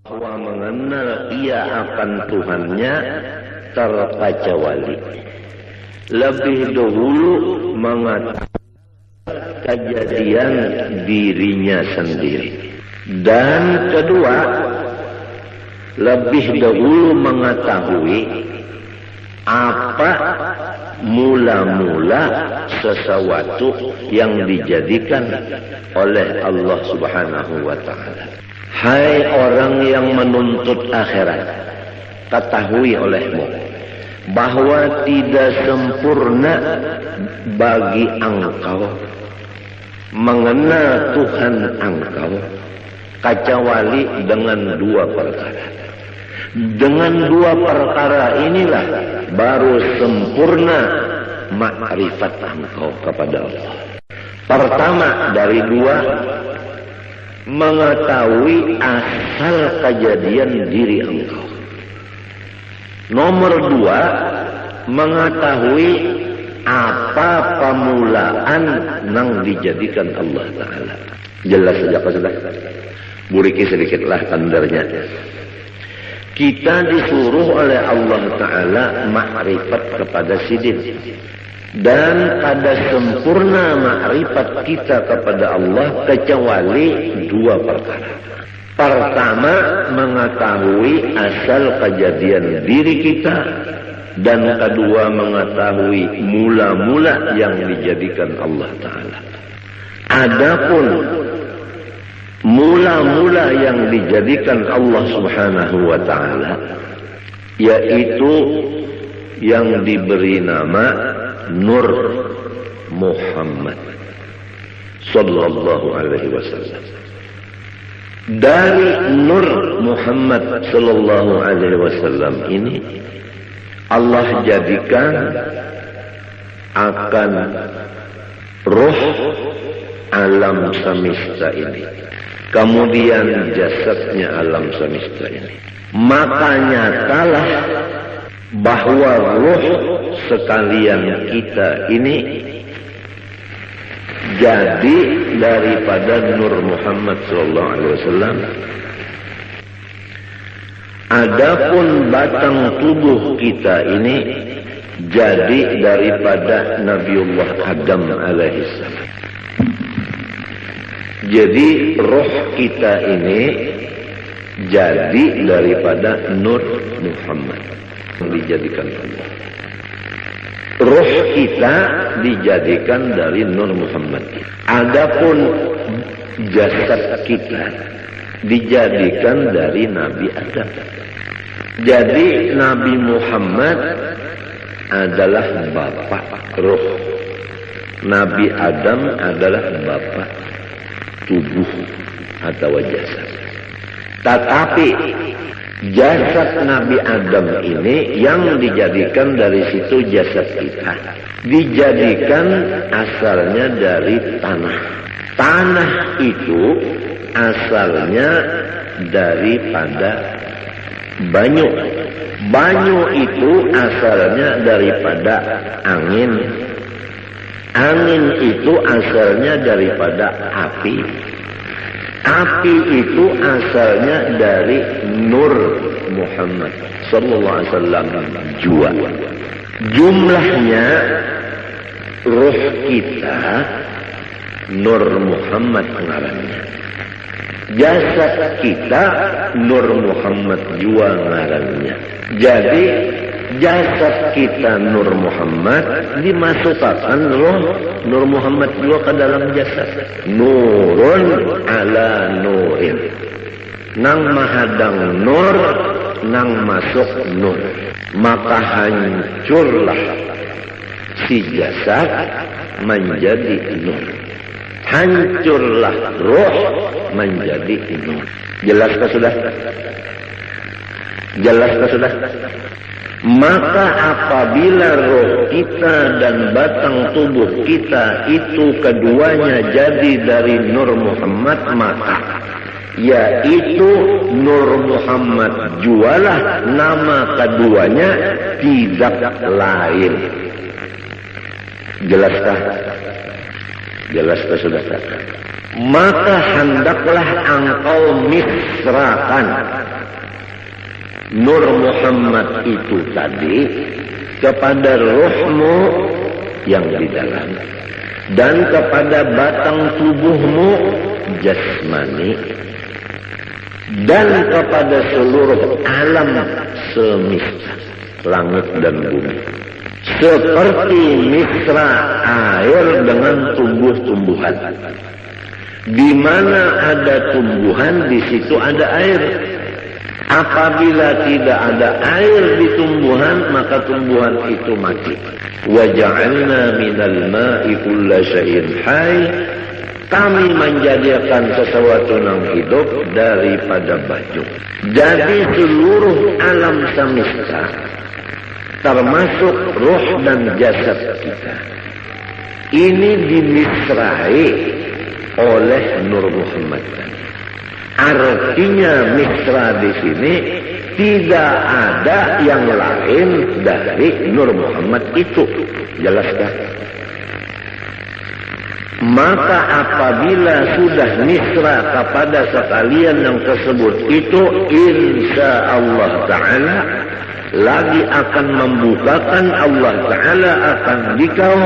bahwa mengenal ia akan Tuhannya terkecuali. Lebih dahulu mengatakan kejadian dirinya sendiri. Dan kedua, lebih dahulu mengetahui apa mula-mula sesuatu yang dijadikan oleh Allah Subhanahu wa ta'ala. Hai orang yang menuntut akhirat, ketahui olehmu bahwa tidak sempurna bagi engkau mengenal Tuhan engkau kecuali dengan dua perkara. Dengan dua perkara inilah baru sempurna makrifat engkau kepada Allah. Pertama dari dua, mengetahui asal kejadian diri engkau. Nomor dua, mengetahui apa permulaan yang dijadikan Allah Ta'ala. Jelas saja apa sudah? Buriki sedikitlah tandarnya. Kita disuruh oleh Allah Ta'ala makrifat kepada sidin. Dan ada sempurna makrifat kita kepada Allah kecuali dua perkara. Pertama, mengetahui asal kejadian diri kita. Dan kedua, mengetahui mula-mula yang dijadikan Allah Ta'ala. Adapun mula-mula yang dijadikan Allah Subhanahu wa ta'ala, yaitu yang diberi nama Nur Muhammad sallallahu alaihi wasallam. Dari Nur Muhammad sallallahu alaihi wasallam ini Allah jadikan akan roh alam semesta ini, kemudian jasadnya alam semesta ini. Maka nyatalah bahwa roh sekalian kita ini jadi daripada Nur Muhammad sallallahu alaihi wasallam. Adapun batang tubuh kita ini jadi daripada Nabiullah Adam alaihissalam. Jadi roh kita ini jadi daripada Nur Muhammad yang dijadikan Allah. Roh kita dijadikan dari Nur Muhammad. Adapun jasad kita dijadikan dari Nabi Adam. Jadi Nabi Muhammad adalah bapak roh. Nabi Adam adalah bapak tubuh atau jasad. Tetapi jasad Nabi Adam ini yang dijadikan dari situ jasad kita, dijadikan asalnya dari tanah. Tanah itu asalnya daripada banyu. Banyu itu asalnya daripada angin. Angin itu asalnya daripada api. Api itu asalnya dari Nur Muhammad sallallahu alaihi wasallam jua. Jumlahnya roh kita Nur Muhammad ngarannya. Jasad kita Nur Muhammad jua ngarannya. Jadi jasad kita Nur Muhammad dimasukkan roh Nur Muhammad juga ke dalam jasad. Nurun ala nurin. Nang mahadang nur, nang masuk nur. Maka hancurlah si jasad menjadi nur. Hancurlah roh menjadi nur. Jelaskah sudah? Jelaskah sudah? Maka apabila roh kita dan batang tubuh kita itu keduanya jadi dari Nur Muhammad, maka yaitu Nur Muhammad jualah nama keduanya tidak lain. Jelaskah? Jelaskah saudara? Maka hendaklah engkau misrakan Nur Muhammad itu tadi kepada ruhmu yang di dalam dan kepada batang tubuhmu jasmani dan kepada seluruh alam semesta langit dan bumi, seperti misra air dengan tumbuh-tumbuhan. Di mana ada tumbuhan, di situ ada air. Apabila tidak ada air di tumbuhan, maka tumbuhan itu mati. Wa ja'alna minal ma'i kulla syai'in hayy. Kami menjadikan sesuatu yang hidup daripada baju. Jadi seluruh alam semesta, termasuk ruh dan jasad kita, ini dimisrai oleh Nur Muhammad. Artinya misra di sini tidak ada yang lain dari Nur Muhammad itu. Jelaskan. Maka apabila sudah misra kepada sekalian yang tersebut itu, insya Allah Ta'ala lagi akan membukakan, Allah Ta'ala akan dikau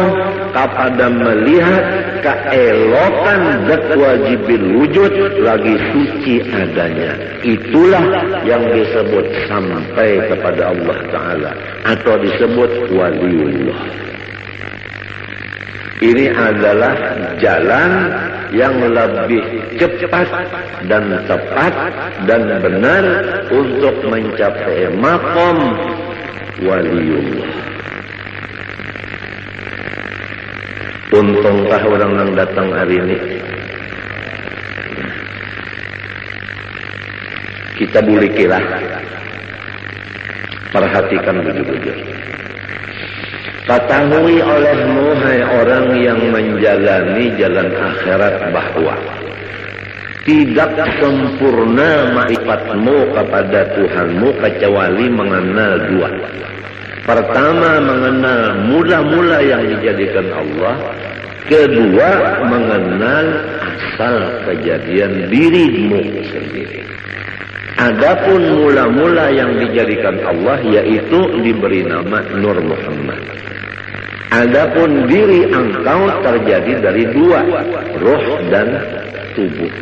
kepada melihat keelokan zat wajibil wujud lagi suci adanya. Itulah yang disebut sampai kepada Allah Ta'ala atau disebut waliullah. Ini adalah jalan yang lebih cepat dan tepat dan benar untuk mencapai maqam waliullah. Untungkah orang yang datang hari ini? Kita bulikilah. Perhatikan bujur-bujur. Ketahui olehmu, hai orang yang menjalani jalan akhirat, bahwa tidak sempurna ma'rifatmu kepada Tuhanmu kecuali mengenal dua. Pertama, mengenal mula-mula yang dijadikan Allah. Kedua, mengenal asal kejadian dirimu sendiri. Adapun mula-mula yang dijadikan Allah, yaitu diberi nama Nur Muhammad. Adapun diri engkau terjadi dari dua, ruh dan tubuh.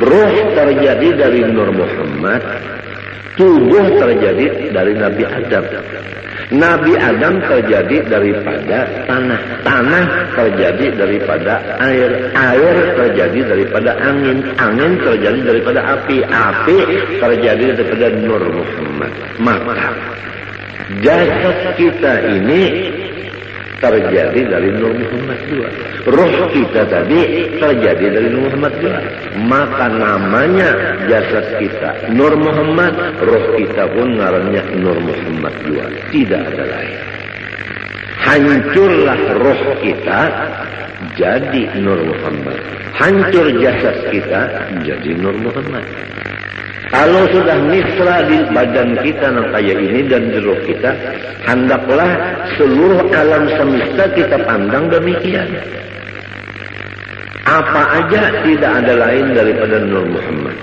Ruh terjadi dari Nur Muhammad, tubuh terjadi dari Nabi Adam. Nabi Adam terjadi daripada tanah, tanah terjadi daripada air, air terjadi daripada angin, angin terjadi daripada api, api terjadi daripada Nur Muhammad. Maka jasad kita ini terjadi dari Nur Muhammad juga. Ruh kita tadi terjadi dari Nur Muhammad juga. Maka namanya jasad kita Nur Muhammad, ruh kita pun ngarannya Nur Muhammad juga. Tidak ada lain. Hancurlah ruh kita jadi Nur Muhammad. Hancur jasad kita jadi Nur Muhammad. Kalau sudah misra di badan kita yang kayak ini dan di ruh kita, hendaklah seluruh alam semesta kita pandang demikian. Apa aja tidak ada lain daripada Nur Muhammad.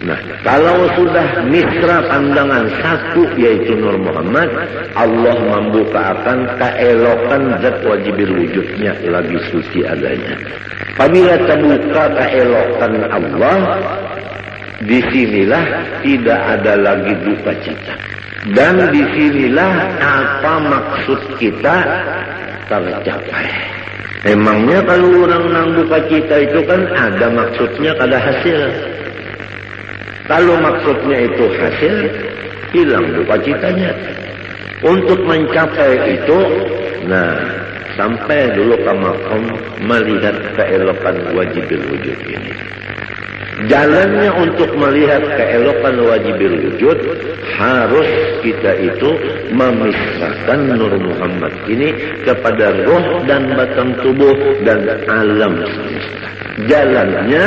Nah, kalau sudah misra pandangan satu yaitu Nur Muhammad, Allah membukakan keelokan zat wajibil wujudnya lagi suci adanya. Apabila terbuka keelokan Allah, disinilah tidak ada lagi duka cita. Dan disinilah apa maksud kita tercapai. Emangnya kalau orang nang duka cita itu kan ada maksudnya, ada hasil. Kalau maksudnya itu hasil, hilang duka citanya. Untuk mencapai itu, nah, sampai dulu ke maqam melihat keelokan wajibil wujud ini. Jalannya untuk melihat keelokan wajibil wujud, harus kita itu memisahkan Nur Muhammad ini kepada roh dan batang tubuh dan alam semesta. Jalannya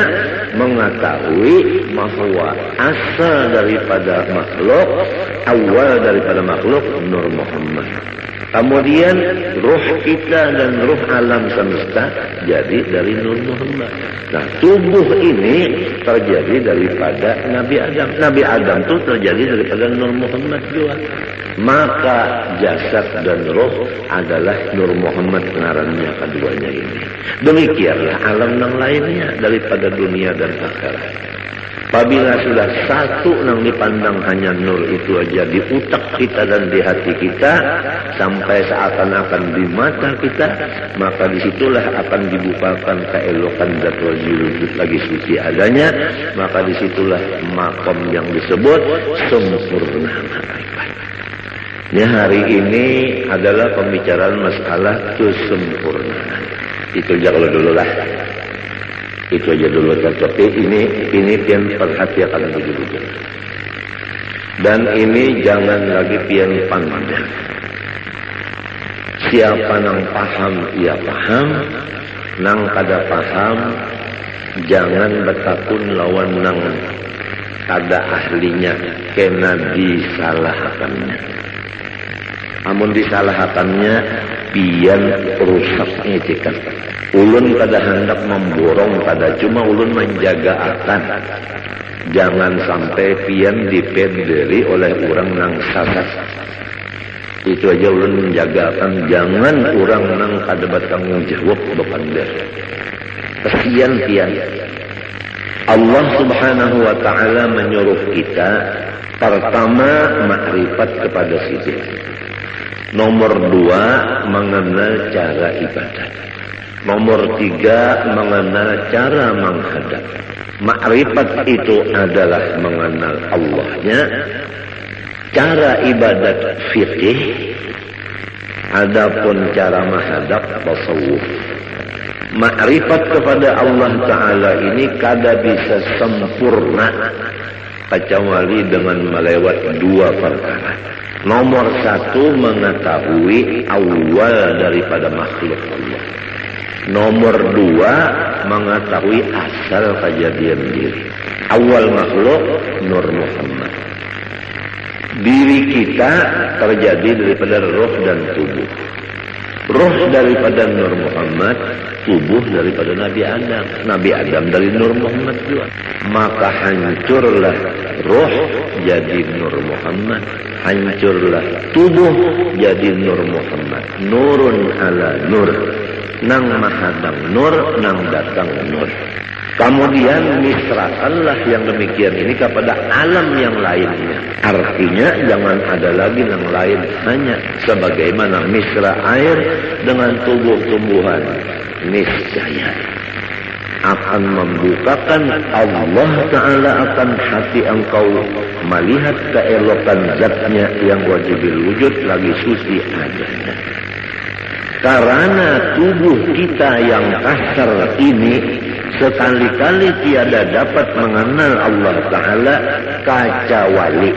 mengetahui bahwa asal daripada makhluk, awal daripada makhluk Nur Muhammad. Kemudian ruh kita dan ruh alam semesta jadi dari Nur Muhammad. Nah, tubuh ini terjadi daripada Nabi Adam. Nabi Adam itu terjadi daripada Nur Muhammad juga. Maka jasad dan roh adalah Nur Muhammad ngarannya keduanya ini. Demikianlah alam yang lainnya daripada dunia dan akhirat. Apabila sudah satu yang dipandang hanya nur itu aja di utak kita dan di hati kita, sampai seakan-akan di mata kita, maka disitulah akan dibukakan keelokan zat wujud lagi suci adanya, maka disitulah makom yang disebut sempurna makrifat. Ya, hari ini adalah pembicaraan masalah kesempurnaan. Itu aja kalau dulu lah. Itu aja dulu, tapi ini pian perhatikan begitu. Dan ini jangan lagi pian pandang. Siapa nang paham ia paham, nang kada paham jangan bertakun lawan nang kada ahlinya, kena disalahkannya. Amun disalahkannya pian rusaknya cekat. Ulun kada hendak memborong, kada cuma ulun menjaga akan jangan sampai pian dipederi oleh orang nang salah. Itu aja ulun menjaga akan jangan orang nang kada bertanggung jawab bepandar. Kesian pian. Allah Subhanahu wa taala menyuruh kita pertama makrifat kepada sisi. Nomor 2 mengenal cara ibadat. Nomor 3 mengenal cara menghadap. Makrifat itu adalah mengenal Allahnya. Cara ibadat fikih. Adapun cara menghadap tasawuf. Makrifat kepada Allah Ta'ala ini kada bisa sempurna kecuali dengan melewat 2 perkara. Nomor 1 mengetahui awal daripada makhluk Allah. Nomor 2 mengetahui asal kejadian diri. Awal makhluk Nur Muhammad. Diri kita terjadi daripada roh dan tubuh. Roh daripada Nur Muhammad, tubuh daripada Nabi Adam. Nabi Adam dari Nur Muhammad juga. Maka hancurlah roh jadi Nur Muhammad. Hancurlah tubuh jadi Nur Muhammad. Nurun ala nur. Nang mahadang nur, nang datang nur. Kemudian misrakanlah yang demikian ini kepada alam yang lainnya. Artinya jangan ada lagi yang lain, hanya sebagaimana misra air dengan tumbuh-tumbuhan. Niscaya akan membukakan Allah Ta'ala akan hati engkau melihat keelokan zatnya yang wajibil wujud lagi suci adanya. Karena tubuh kita yang kasar ini sekali-kali tiada dapat mengenal Allah Ta'ala kecuali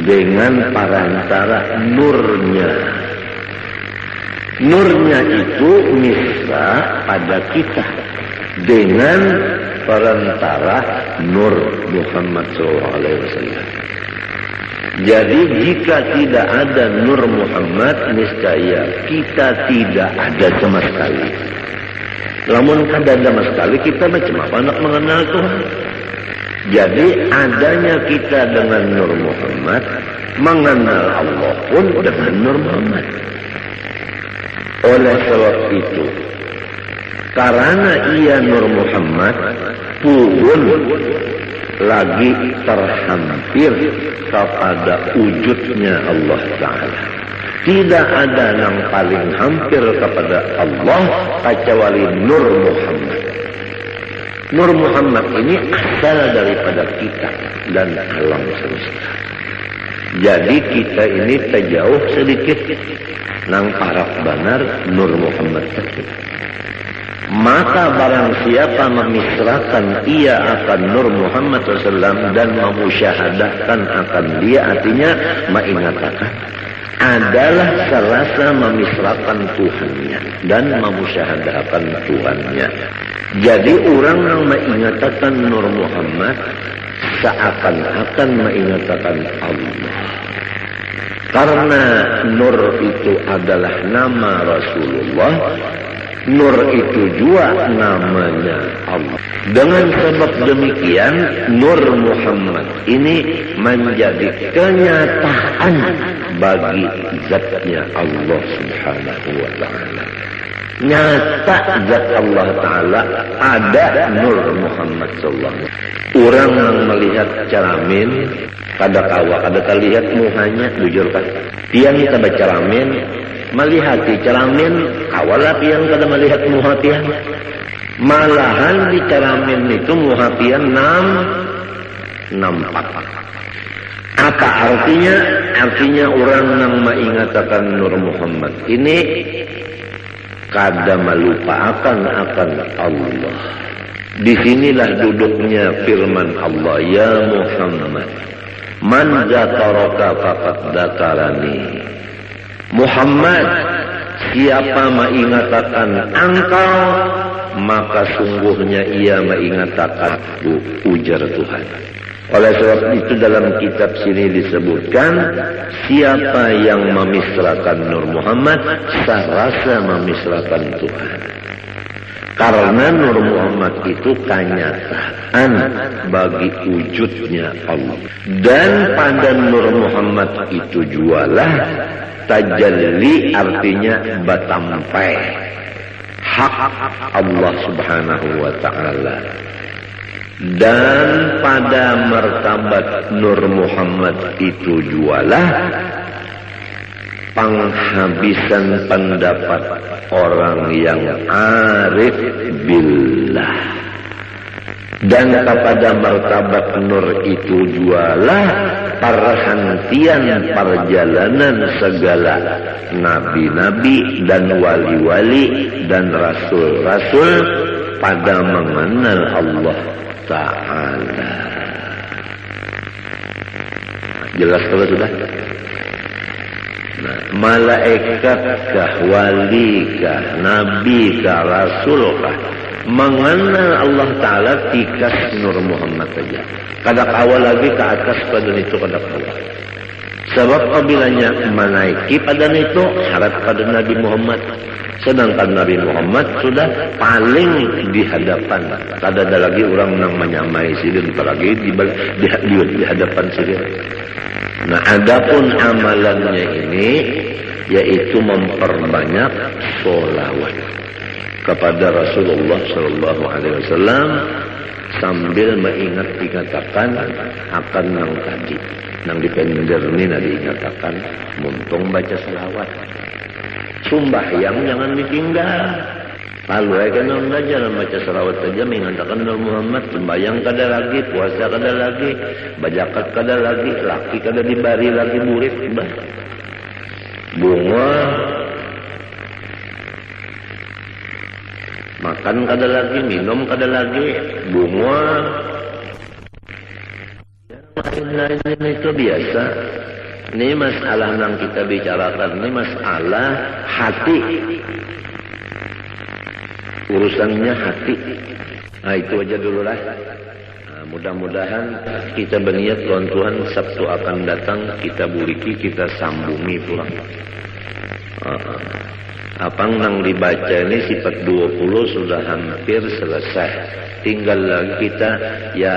dengan perantara nurnya. Nurnya itu misra pada kita dengan perantara Nur Muhammad SAW. Jadi jika tidak ada Nur Muhammad, niscaya kita tidak ada sama sekali. Namun kada ada sama sekali, kita macam apa nak mengenal Tuhan? Jadi adanya kita dengan Nur Muhammad, mengenal Allah pun dengan Nur Muhammad. Oleh sebab itu, karena ia Nur Muhammad pun lagi terhampir kepada wujudnya Allah Ta'ala. Tidak ada yang paling hampir kepada Allah kecuali Nur Muhammad. Nur Muhammad ini asal daripada kita dan alam semesta. Jadi kita ini terjauh sedikit nang parak benar Nur Muhammad tersebut. Maka barang siapa memisrakan ia akan Nur Muhammad SAW dan memusyahadahkan akan dia, artinya mengatakan adalah serasa memisrakan Tuhannya dan memusyahadahkan Tuhannya. Jadi orang yang mengatakan Nur Muhammad seakan-akan mengatakan Allah. Karena Nur itu adalah nama Rasulullah, Nur itu juga namanya Allah. Dengan sebab demikian, Nur Muhammad ini menjadi kenyataan bagi zatnya Allah Subhanahu wa Ta'ala. Nyata zat Allah Ta'ala ada Nur Muhammad sallallahu. Orang yang melihat ceramin, kada kawa, kada terlihat muhanya, bujur kan? Tiang kita berceramin, melihat di ceramin, kawalah tiang kada melihat muha tiang. Malahan di ceramin itu muha tiang nampak. Apa artinya? Artinya orang yang mengingatkan Nur Muhammad ini kada melupakan akan Allah. Disinilah duduknya firman Allah, ya Muhammad, man zakaraka faqad zakarani. Muhammad, siapa mengingatkan engkau, maka sungguhnya ia mengingatkan aku, ujar Tuhan. Oleh sebab itu dalam kitab sini disebutkan, siapa yang memisrakan Nur Muhammad, serasa memisrakan Tuhan. Karena Nur Muhammad itu kenyataan bagi wujudnya Allah. Dan pada Nur Muhammad itu jualah tajalli, artinya batampai hak Allah Subhanahu wa Ta'ala. Dan pada martabat Nur Muhammad itu jualah penghabisan pendapat orang yang arif billah. Dan kepada martabat Nur itu jualah perhentian perjalanan segala nabi-nabi dan wali-wali dan rasul-rasul pada mengenal Allah Ta'ala. Jelas kalau sudah? Nah, malaikatkah, walikah, nabikah, rasulkah, mengenal Allah Ta'ala tikas Nur Muhammad saja. Kada kawal lagi ke atas pada itu kada kawal. Sebab apabila menaiki pada itu syarat pada Nabi Muhammad. Sedangkan Nabi Muhammad sudah paling di hadapan. Kada ada lagi orang yang menyamai sidin, apalagi di hadapan sidin. Nah, adapun amalannya ini yaitu memperbanyak sholawat kepada Rasulullah Sallallahu Alaihi Wasallam sambil dikatakan akan nang tadi, nang dipender ini diingatakan muntung baca selawat. Sumbahyang jangan ditinggal. Lalu aja nang belajar baca selawat saja mengatakan Nur Muhammad. Sembahyang kada lagi, puasa kada lagi, bajakat kada lagi, laki kada dibari lagi murid, bunga makan kada lagi, minum kada lagi, bunga lain-lain itu biasa. Ini masalah yang kita bicarakan, ini masalah hati. Urusannya hati. Nah, itu aja dulu lah. Nah, mudah-mudahan kita berniat Tuhan Sabtu akan datang kita buriki, kita sambungi pulang. Apa yang dibaca ini sifat 20 sudah hampir selesai. Tinggal lagi kita ya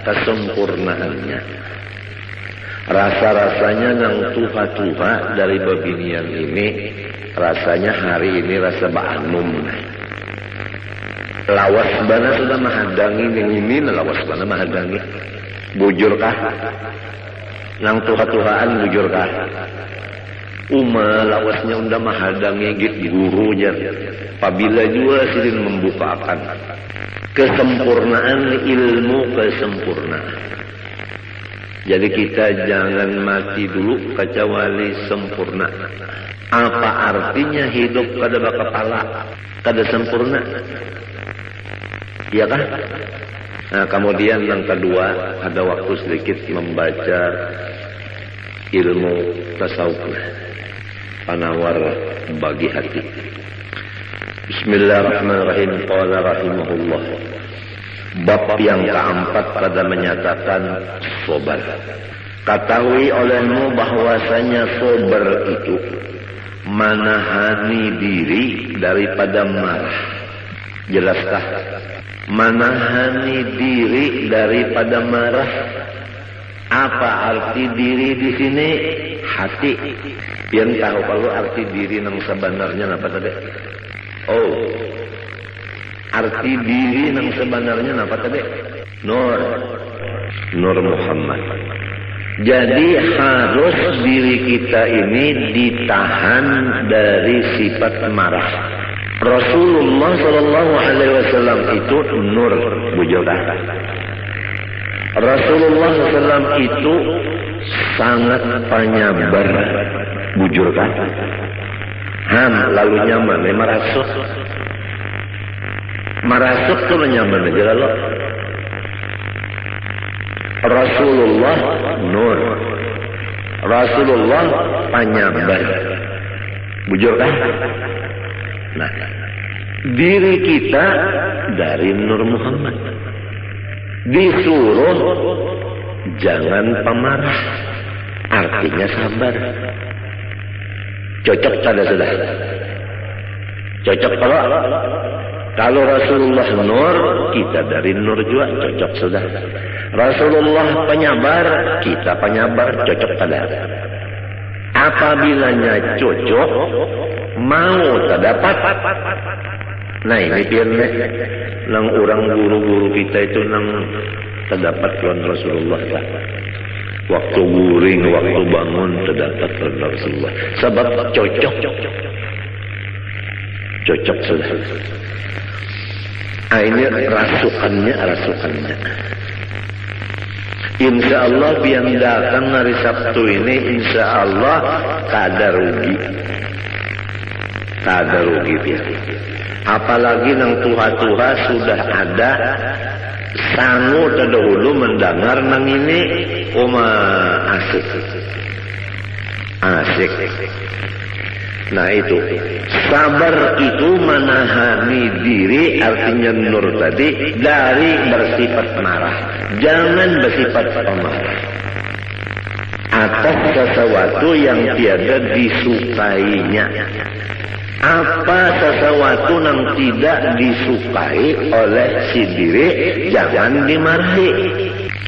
kesempurnaannya. Rasa-rasanya yang tuha-tuha dari babinian ini, rasanya hari ini rasa ba'anum. Lawas bana sudah mahadangi yang ini, lawas bana mahadangi. Bujurkah? Nang tuha-tuhaan bujurkah? Lawasnya udah mahadangi git guru jar. Apabila juga sidin membukakan kesempurnaan ilmu, kesempurnaan. Jadi kita jangan mati dulu kecuali sempurna. Apa artinya hidup kada bakapala, kada sempurna? Iya kan? Nah, kemudian yang kedua, ada waktu sedikit membaca ilmu tasawuf, penawar bagi hati. Bismillahirrahmanirrahim. Qala rahimahullah. Bab yang keempat pada menyatakan sobar. Ketahui olehmu bahwasanya sabar itu menahani diri daripada marah. Jelaskah? Menahani diri daripada marah. Apa arti diri di sini? Hati. Yang tahu kalau arti diri yang sebenarnya apa tadi? Oh, arti diri yang sebenarnya apa tadi? Nur Muhammad. Jadi harus diri kita ini ditahan dari sifat marah. Rasulullah Shallallahu Alaihi Wasallam itu nur, bujukan. Rasulullah SAW itu sangat penyabar, bujurkan. Lalu nyaman, marasuk tuh nyaman aja lalu. Rasulullah nur, Rasulullah penyabar, bujurkan. Nah, diri kita dari Nur Muhammad. Disuruh jangan pemarah, artinya sabar. Cocok pada sudah. Cocok kalau Rasulullah nur, kita dari nur juga cocok sudah. Rasulullah penyabar, kita penyabar, cocok pada. Apabila cocok, mau terdapat. Nah ini biarlah nang orang guru-guru kita itu nang terdapat lawan Rasulullah tak. Waktu guring, waktu bangun terdapat lawan Rasulullah. Sebab cocok sudah. Ini rasukannya. Insya Allah biar datang hari Sabtu ini, insya Allah tak ada rugi biar. Apalagi nang tuha-tuha sudah ada sangu terdahulu mendengar nang ini asik. Nah itu sabar itu menahani diri, artinya nur tadi, dari bersifat marah. Jangan bersifat pemarah atas sesuatu yang tiada disukainya. Apa sesuatu yang tidak disukai oleh si diri, jangan dimarahi.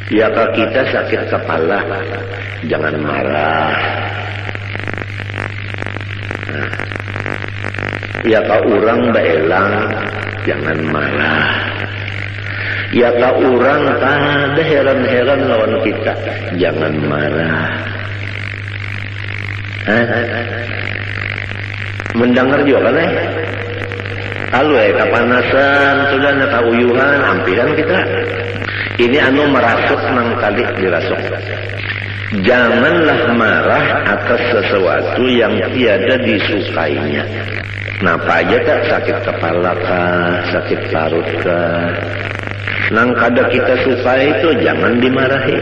Ya kalau kita sakit kepala, jangan marah. Nah, ya kalau orang beelang, jangan marah. Ya kalau orang ada heran-heran lawan kita, jangan marah. Mendengar juga kan kalau kepanasan sudah keuyuhan ampiran kita ini merasuk nang kali dirasuk. Janganlah marah atas sesuatu yang tiada disukainya. Napa aja tak sakit kepala kah, sakit parut kah, nang kada kita suka itu jangan dimarahi.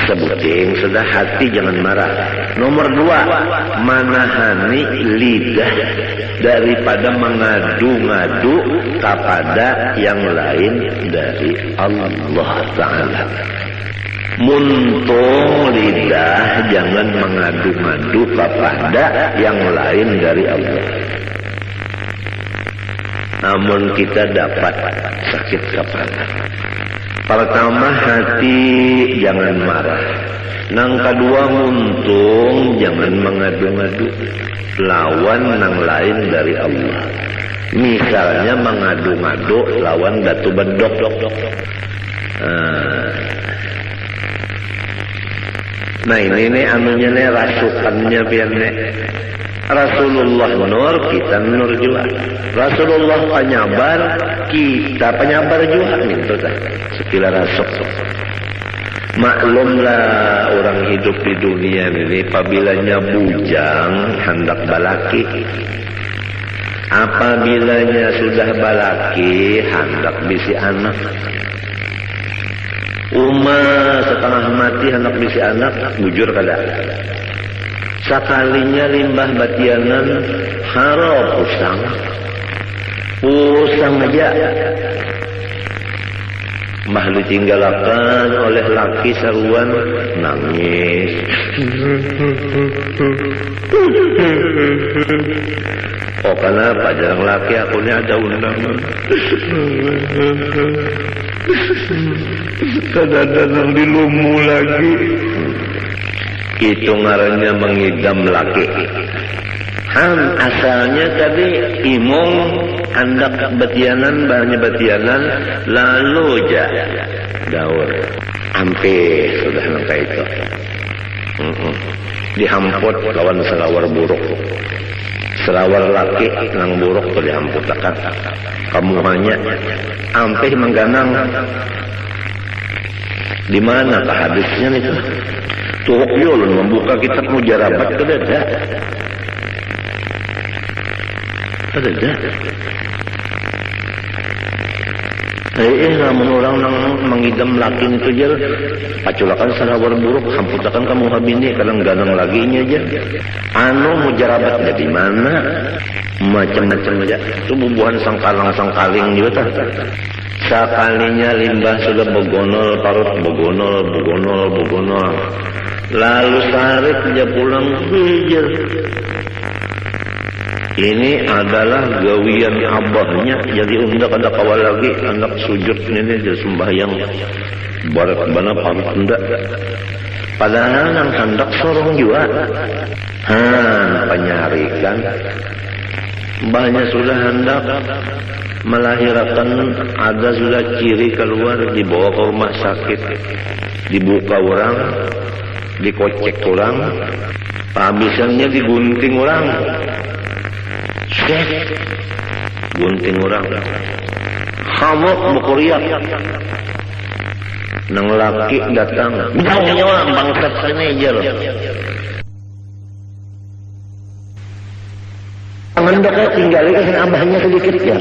Sebutin sudah hati jangan marah. Nomor 2, menahani lidah daripada mengadu-ngadu kepada yang lain dari Allah Ta'ala. Muntung lidah jangan mengadu-ngadu kepada yang lain dari Allah. Namun kita dapat sakit kepala. Pertama hati jangan marah. Nang kedua muntung jangan mengadu-ngadu lawan nang lain dari Allah. Misalnya mengadu-ngadu lawan datu bedok. Nah ini anunya nih rasukannya biarnya. Rasulullah nur, kita nur juga. Rasulullah penyabar, kita penyabar juga. Itu dah sekilas rasuk. Maklumlah orang hidup di dunia ini, apabilanya bujang hendak balaki. Apabilanya sudah balaki hendak bisi anak. Setengah mati hendak bisi anak, bujur kada. Sekalinya limbah batianan harap usang aja. mah ditinggalakan oleh laki saruan nangis. Oh kenapa jarang laki aku ini ada undangan. Kadang-kadang dilumu lagi. Itu ngarannya mengidam laki. Asalnya tadi imong hendak betianan banyak betianan lalu aja daur ampe sudah nangka itu dihamput lawan selawar buruk selawar laki nang buruk tuh dihamput akan kamu hanya ampe mengganang di mana kah hadisnya itu tuhuk yulun membuka kitab mujarabat ke dada ada dah. Namun orang nang mengidam laki itu je, paculakan salawar buruk, hamputakan kamu habini, kadang ganang laginya aja. Anu mujarabat jadi mana? Macam-macam aja. Itu bubuhan sangkaling juga tak. Sekalinya limbah sudah begonol, parut begonol. Lalu sarit dia pulang hijir. Ini adalah gawian abahnya. Jadi undak ada kawal lagi anak sujud ini dia sembahyang barat bana parut undak. Padahal nang hendak sorong juga. Penyarikan. Mbahnya sudah hendak melahirkan, ada sudah ciri keluar, dibawa ke rumah sakit, dibuka orang, dikocek orang, habisannya digunting orang. Gunting orang hamuk mukuriak nang laki datang jauhnya orang bangsat sini aja loh ngendoknya tinggalin ke abahnya sedikit ya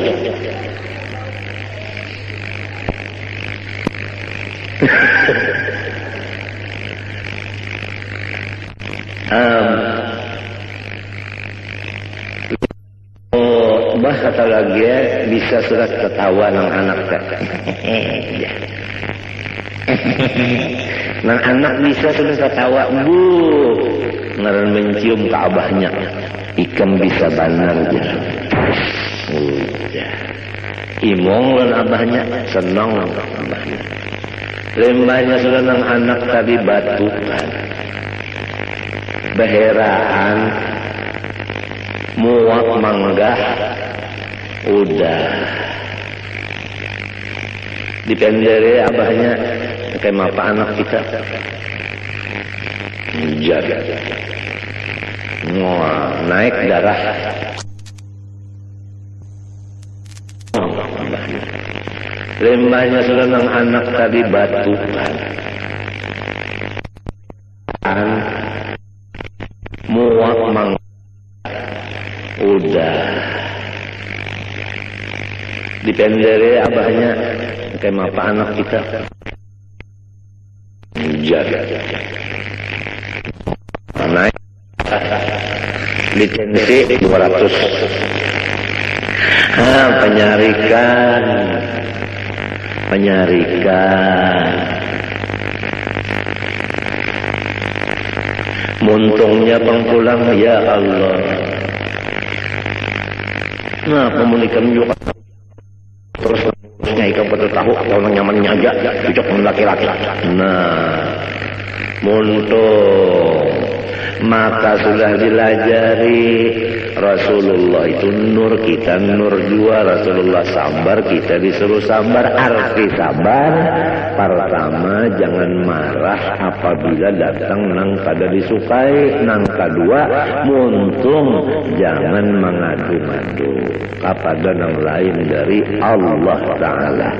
Bah kata lagi ya, bisa surat ketawa nang anak tak. Nang anak bisa sudah ketawa, bu, ngaran mencium ke abahnya, ikan bisa banar je. Udah, imong lan abahnya, senang lan abahnya. Lembahnya sudah nang anak tadi batukan, beheraan. Muak manggah udah dipendere abahnya kayak apa anak kita jaga naik darah lembahnya sudah nang anak tadi batukan muak manggah udah dipendere abahnya kayak apa anak kita jaga naik lisensi 200 penyarikan muntungnya pengpulang ya Allah. Nah, pemunikan juga terus nyai kamu tahu kalau nyamannya aja cocok dengan laki-laki. Nah, muntung maka sudah dilajari Rasulullah itu nur, kita nur juga. Rasulullah sabar, kita disuruh sabar. Arti sabar pertama jangan marah apabila datang nang kada disukai, nang kedua muntung jangan mengadu-madu kepada nang lain dari Allah Ta'ala.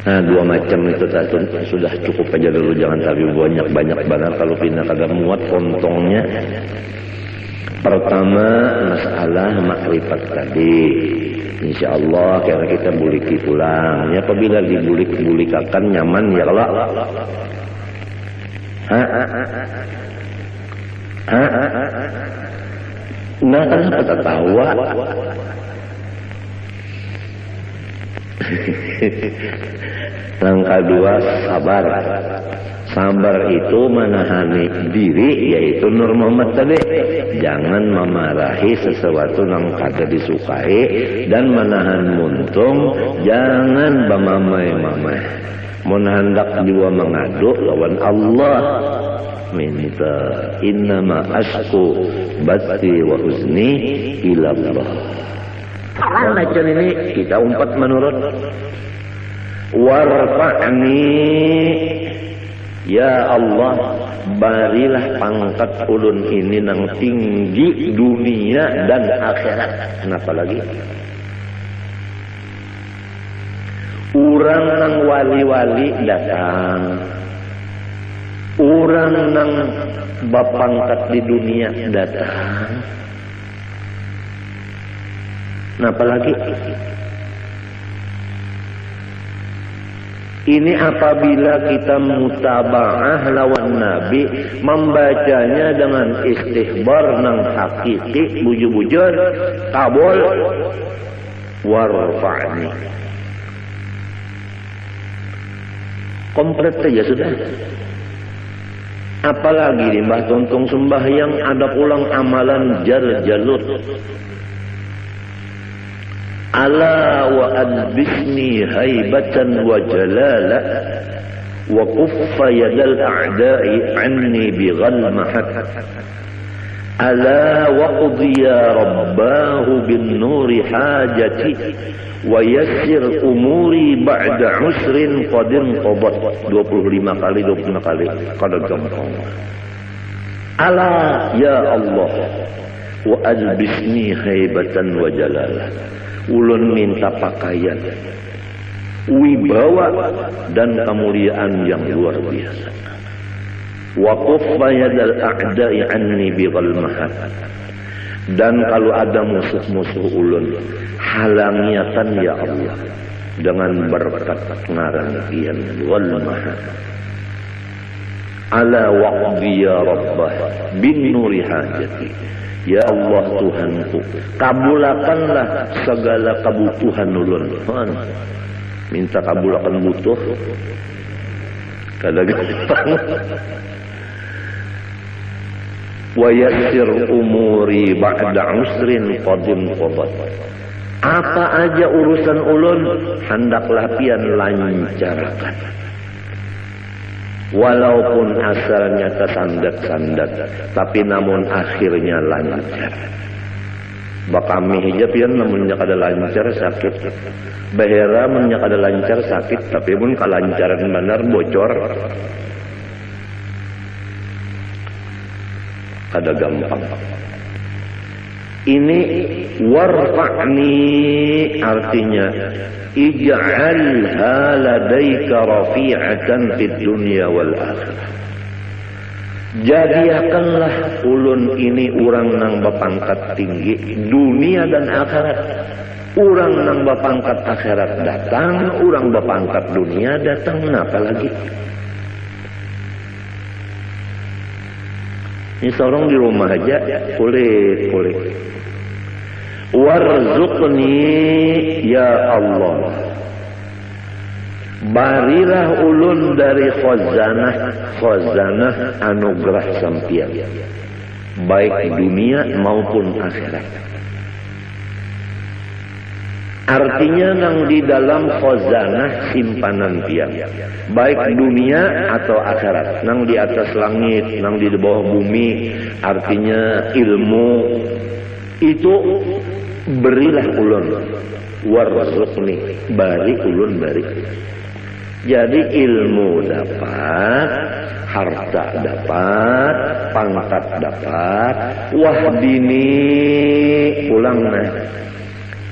Nah, dua macam itu sudah cukup aja dulu, jangan tapi banyak benar kalau pindah kagak muat pontongnya. Pertama masalah makrifat tadi, insya Allah karena kita buliki pulang ya, apabila dibulik-bulikakan nyaman ya kalau nah kenapa tertawa Langkah dua, sabar. Sabar itu menahani diri, yaitu Nur Muhammad tadi. Jangan memarahi sesuatu yang kada disukai dan menahan muntung. Jangan bamamai-mamai. Mun hendak jiwa mengadu lawan Allah, minta innama asku bati wa huzni ila Allah. Bacaan ini kita umpat menurut warfa'ni, ya Allah, barilah pangkat ulun ini nang tinggi dunia dan akhirat. Kenapa lagi? Urang nang wali-wali datang, urang nang bapangkat di dunia datang. Kenapa lagi? Ini apabila kita mutaba'ah lawan Nabi, membacanya dengan istihbar nang hakiki, bujur-bujur, kabul, warfa'ni. Komplit saja sudah. Apalagi di Mbah Tontong sembahyang ada pulang amalan jar-jalut. Ala wa adbisni haibatan wa jalala wa kuffa yadal a'da'i anni bighalmahat. Ala wa qudhiya rabbahu bin nuri hajati wa yassir umuri ba'da usrin qadin qabat. 25 kali kada gampang. Ala ya Allah wa adbisni haibatan wa jalala. Ulun minta pakaian, wibawa dan kemuliaan yang luar biasa. Wa kuffa yadal a'da'i anni bighalmahat. Dan kalau ada musuh-musuh ulun, halangiatan ya Allah dengan berkat ngarangian wal mahat. Ala waqdi ya rabbah bin nuri hajati. Ya Allah Tuhanku, kabulakanlah segala kebutuhan ulun. Minta kabulakan butuh kada gampang. Wa yassir umuri ba'da usrin qadim qabat. Apa aja urusan ulun hendaklah pian lancarkan. Walaupun asalnya tersandat-sandat, tapi namun akhirnya lancar. Bakami hijab pian namunnya kada lancar sakit. Bahera munnya kada lancar sakit, tapi pun kalancaran benar bocor. Kada gampang. Ini warfa'ni artinya ij'alha ladaika rafi'atan fid dunya wal akhirah. Jadikanlah ulun ini urang nang bapangkat tinggi dunia dan akhirat. Urang nang bapangkat akhirat datang, urang bapangkat dunia datang. Apa lagi? Ini seorang di rumah aja kulit. Warzuqni ya Allah, barilah ulun dari khazanah anugerah sampian, baik dunia maupun akhirat. Artinya nang di dalam khazanah simpanan pian, baik dunia atau akhirat, nang di atas langit, nang di bawah bumi, artinya ilmu itu berilah ulun. Warzuqni, bari ulun bari. Jadi ilmu dapat, harta dapat, pangkat dapat, wahdini ulang nah.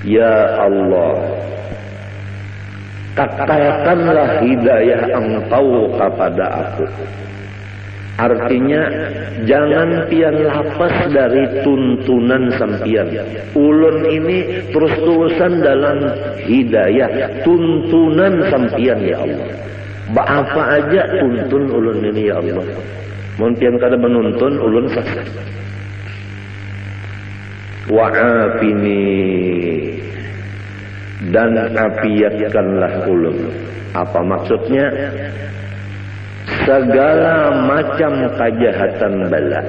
Ya Allah, katakanlah hidayah Engkau kepada aku. Artinya jangan pian lapas dari tuntunan sampian. Ulun ini terus-terusan dalam hidayah, tuntunan sampian ya Allah. Apa aja tuntun ulun ini ya Allah. Mun pian kada menuntun ulun sesat. Wa'afini, dan afiatkanlah ulun. Apa maksudnya? Segala macam kejahatan bala,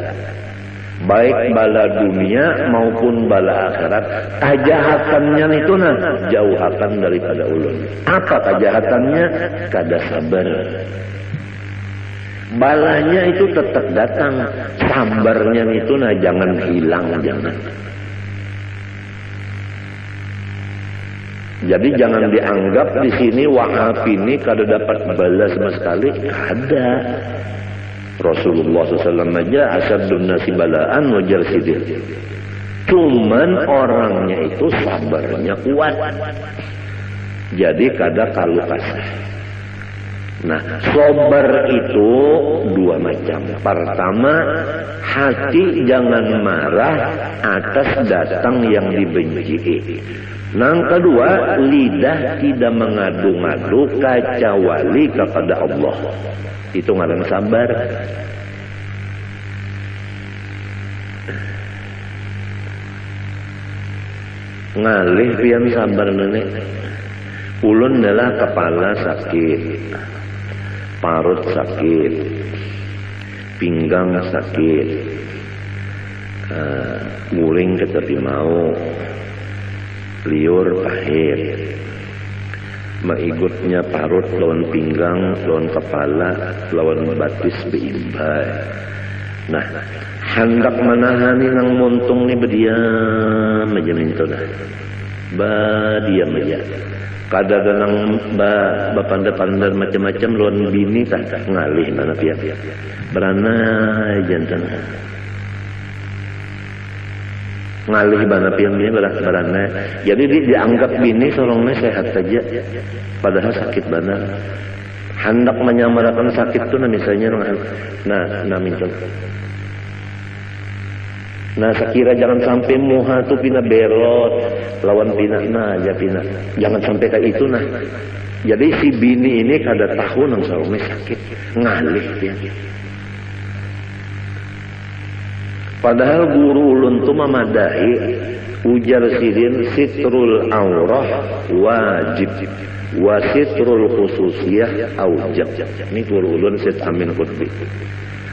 baik bala dunia maupun bala akhirat, kejahatannya itu jauhakan daripada ulun. Apa kejahatannya? Kada sabar. Balanya itu tetap datang, sabarnya itu jangan hilang, jangan. Jadi jangan dianggap di sini wa'afini kada dapat bala sama sekali, ada. Rasulullah SAW aja asyadun nasi balaan wajar sidir. Cuman orangnya itu sabarnya kuat. Jadi kada kalu kasah. Nah, sabar itu dua macam. Pertama, hati jangan marah atas datang yang dibenci. Yang kedua, lidah tidak mengadu-ngadu kecuali kepada Allah. Itu ngaran sabar. Ngalih pian sabar nenek. Ulun adalah kepala sakit, parut sakit, pinggang sakit, guling tetapi mau, liur pahit, maigutnya parut lawan pinggang, lawan kepala, lawan batis beimbai. Nah, hendak menahani nang muntung ni berdiam aja minta dah, diam aja. Kada nang bapanda-panda macam-macam lawan bini tak ngalih mana pihak beranai jantan ngalih bana pihak bini beranai. Jadi dianggap bini sorongnya sehat saja padahal sakit bana. Hendak menyamarkan sakit tu misalnya nah minta. Nah, sekira jangan sampai muha tu pina berot lawan pina aja pina. Jangan sampai kayak itu nah. Jadi si bini ini kada tahu nang sarungnya sakit, ngalih dia. Padahal guru ulun tu mamadahi ujar sidin sitrul aurah wajib wa sitrul khususiyah aujab. Ini guru ulun Syed Amin Qutbi.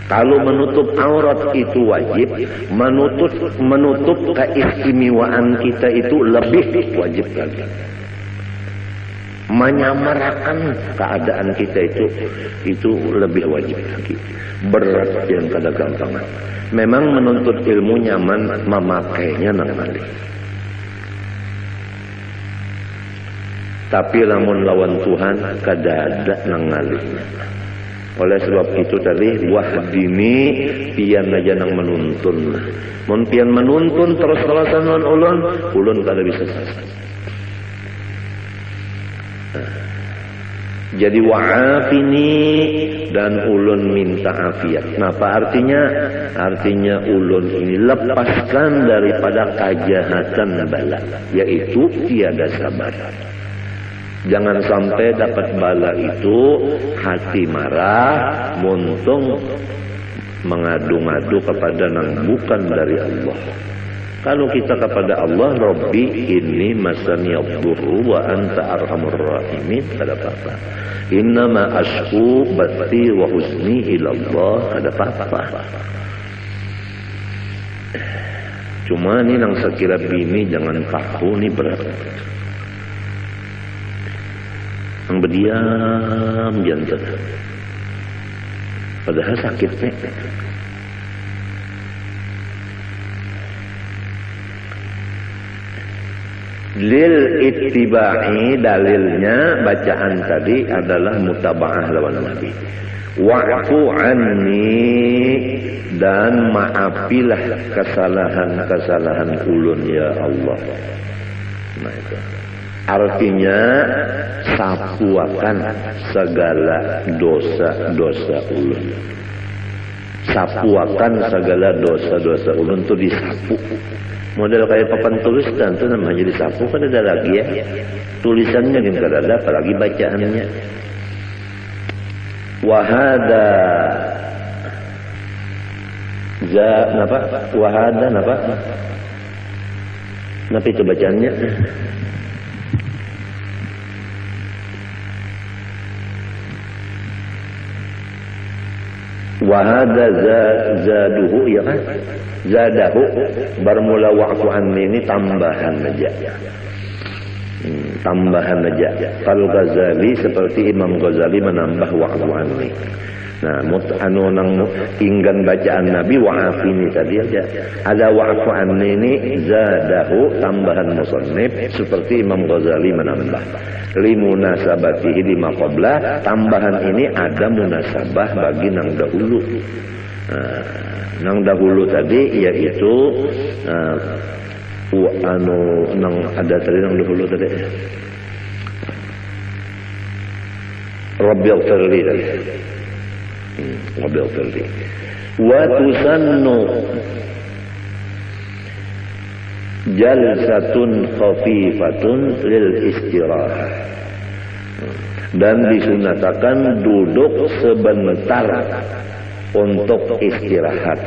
Kalau menutup aurat itu wajib, menutup keistimewaan kita itu lebih wajib lagi. Menyamarkan keadaan kita itu lebih wajib lagi. Berat yang kada gampang. Memang menuntut ilmu nyaman, memakainya nang malih. Tapi lamun lawan Tuhan kada ada nang ngalihnya. Oleh sebab itu tadi wahdini pian aja nang menuntun. Mun pian menuntun terus-terusan ulun kada bisa selesai. Jadi wa'afini dan ulun minta afiat. Nah, apa artinya? Artinya ulun ini lepaskan daripada kejahatan bala, yaitu tiada sabar. Jangan sampai dapat bala itu hati marah, muntung mengadu-ngadu kepada nang bukan dari Allah. Kalau kita kepada Allah, Rabbi inni masani yadurru wa anta arhamur rahimin, kada apa-apa. Innama ashku bati wa huzni ilallah, kada apa-apa. Cuma ni nang sekira bini jangan kaku ni berat. Yang berdiam jantan. Padahal sakitnya. Lil ittiba'i, dalilnya bacaan tadi adalah mutaba'ah lawan Nabi. Wa'fu anni, dan maafilah kesalahan-kesalahan ulun ya Allah. Nah itu. Artinya sapuakan segala dosa-dosa ulun. Sapuakan segala dosa-dosa ulun itu disapu. Model kayak papan tulisan itu namanya disapu, kan ada lagi ya. Tulisannya yang kada ada, apalagi bacaannya. Wahada napa? Wahada napa? Napa itu bacaannya? Wa hadza zaduhu, ya kan? Zadahu bermula wa'fu anni ini tambahan aja. Tambahan aja. Al-Ghazali seperti Imam Ghazali menambah wa'fu anni. Nah, nang inggan bacaan Nabi wa'afini tadi aja. Ada wa'fu anni ini zadahu tambahan musannif seperti Imam Ghazali menambah. Limunasabatihi lima qabla, tambahan ini ada munasabah bagi nang dahulu. Nang dahulu tadi yaitu nang ada tadi nang dahulu tadi. Rabbil firli tadi. Rabbil firli. Wa tusannu jalsatun khafifatun lil istirahah, dan disunatakan duduk sebentar untuk istirahat.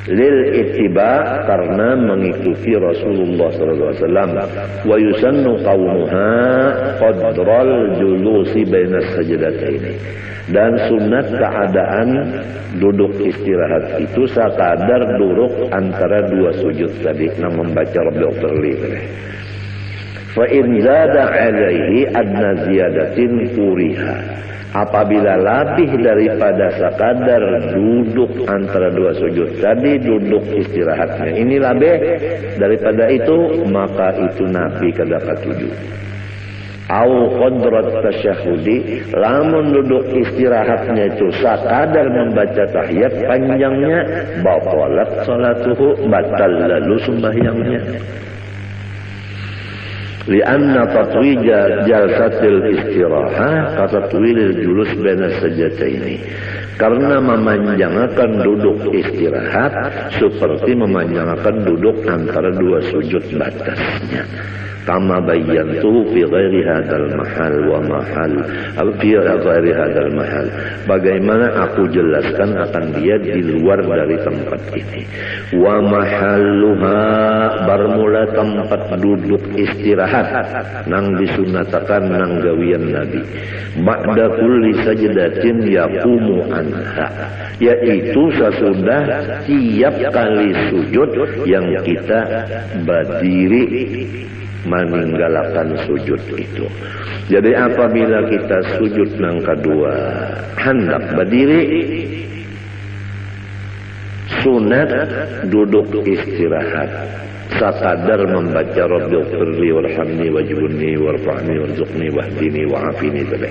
Lil ittiba, karena mengikuti Rasulullah SAW. Wa yusannu qawmuha qadral julusi bainas sajdataini, dan sunat keadaan duduk istirahat itu sekadar duduk antara dua sujud tadi, yang membaca Rabbil firli. Fa in zada alaihi adna ziyadatin kuriha, apabila lebih daripada sekadar duduk antara dua sujud tadi, duduk istirahatnya ini lebih daripada itu, maka itu Nabi kadapat tujuh. Au qadrat tasyahudi, lamun duduk istirahatnya itu sekadar membaca tahiyat panjangnya, batalat salatuhu, batal lalu sembahyangnya. Lianna tatwija jalsatil istirahah katatwilil julus baina sajdataini, karena memanjangkan duduk istirahat seperti memanjangkan duduk antara dua sujud batasnya. Kama bayyantu fi ghairi hadzal mahal wa mahal fi ghairi hadzal mahal, bagaimana aku jelaskan akan dia di luar dari tempat ini. Wa mahalluha, bermula tempat duduk istirahat nang disunatakan nang gawian Nabi. Ba'da kulli sajdatin yaqumu anha, yaitu sesudah tiap kali sujud yang kita berdiri meninggalkan sujud itu. Jadi apabila kita sujud nang kedua hendak berdiri, sunat duduk istirahat sekadar membaca Rabbil firli warhamni wajibni warfa'ni warzuqni wahdini wa'afini tadi.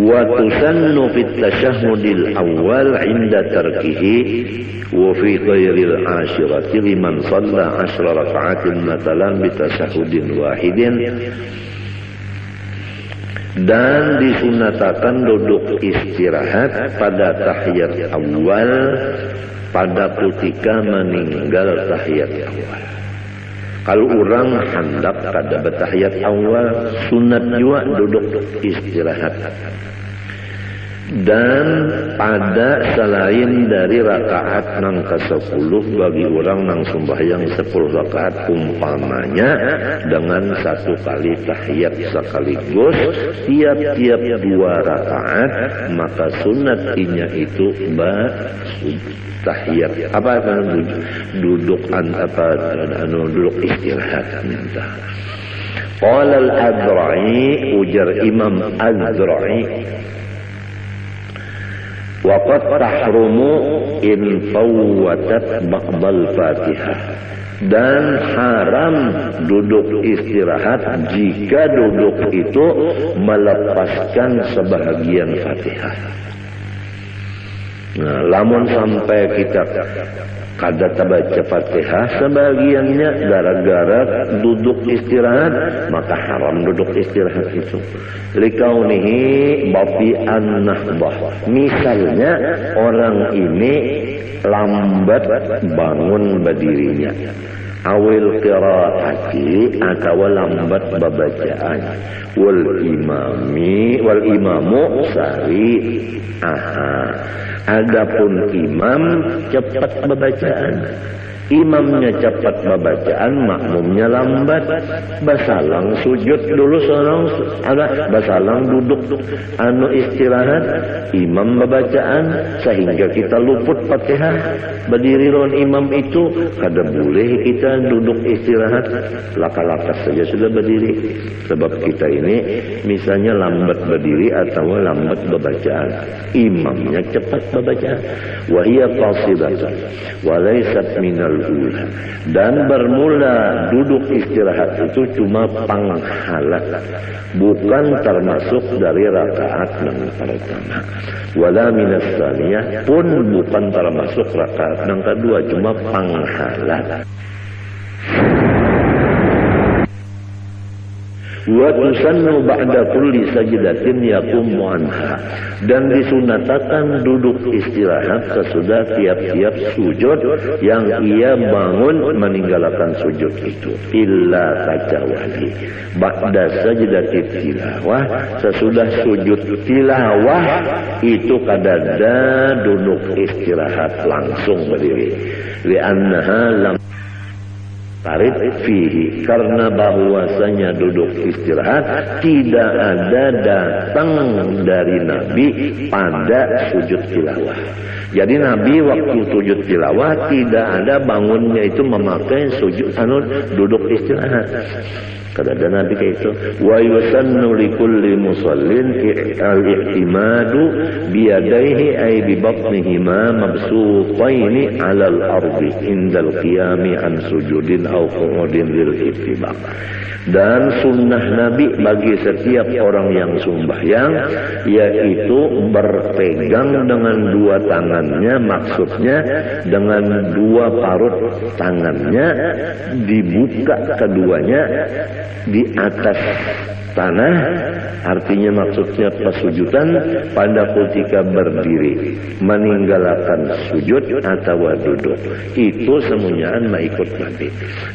Wa tusannu fit tasyahhudil awal 'inda tarkihi wa fi ghairil ashirati liman shalla 10 raka'atin matalan bi tasyahhudin wahidin, dan disunatakan duduk istirahat pada tahiyat awal pada ketika meninggal tahiyat awal. Kalau orang hendak kada bertahiyat awal, sunat juga duduk istirahat. Dan pada selain dari rakaat nang ke-10 bagi orang nang sembahyang 10 rakaat umpamanya dengan satu kali tahiyat sekaligus tiap-tiap 2 rakaat, maka sunatnya itu tahiyat duduk duduk istirahat. Qala al-Adra'i, ujar Imam Adra'i, waqad tahrumu in fawwatat ba'dal Fatihah, dan haram duduk istirahat jika duduk itu melepaskan sebahagian Fatihah. Nah, lamun sampai kita kada baca Fatihah sebagiannya gara-gara duduk istirahat, maka haram duduk istirahat itu. Likaunihi bafi'an nahbah, misalnya orang ini lambat bangun berdirinya, awil qiraati atau lambat babacaan, wal imamu sari adapun imam cepat babacaan. Imamnya cepat bacaan, makmumnya lambat. Basalang sujud dulu seorang, basalang duduk istirahat. Imam bacaan sehingga kita luput Fatihah. Berdiri lawan imam itu kada boleh kita duduk istirahat. Laka-laka saja sudah berdiri. Sebab kita ini misalnya lambat berdiri atau lambat bacaan. Imamnya cepat bacaan. Wa hiya qasidatun wa laysat minal ula. Dan bermula duduk istirahat itu cuma panghala, bukan termasuk dari rakaat yang pertama. Wala minas tsaniyah, pun bukan termasuk rakaat yang kedua, cuma panghala. Wa tusannu ba'da kulli sajdatin yaqumu anha, dan disunatakan duduk istirahat sesudah tiap-tiap sujud yang ia bangun meninggalkan sujud itu, illa kecuali ba'da sajdatit tilawah, sesudah sujud tilawah itu kadada duduk istirahat langsung berdiri, li'annaha lam tarid fihi, karena bahwasanya duduk istirahat tidak ada datang dari Nabi pada sujud tilawah. Jadi Nabi waktu sujud tilawah tidak ada bangunnya itu memakai sujud duduk istirahat. Kada ada Nabi kayak itu. Wa yusannu likulli musallin al-i'timadu biyadaihi ay bi batnihima mabsutaini 'ala al-ardi indal qiyami an sujudin aw qu'udin lil ittibaq. Dan sunnah Nabi bagi setiap orang yang sembahyang yaitu berpegang dengan dua tangannya, maksudnya dengan dua parut tangannya dibuka keduanya di atas tanah, artinya maksudnya pesujudan pada ketika berdiri, meninggalkan sujud atau duduk. Itu semuanya ikut Nabi.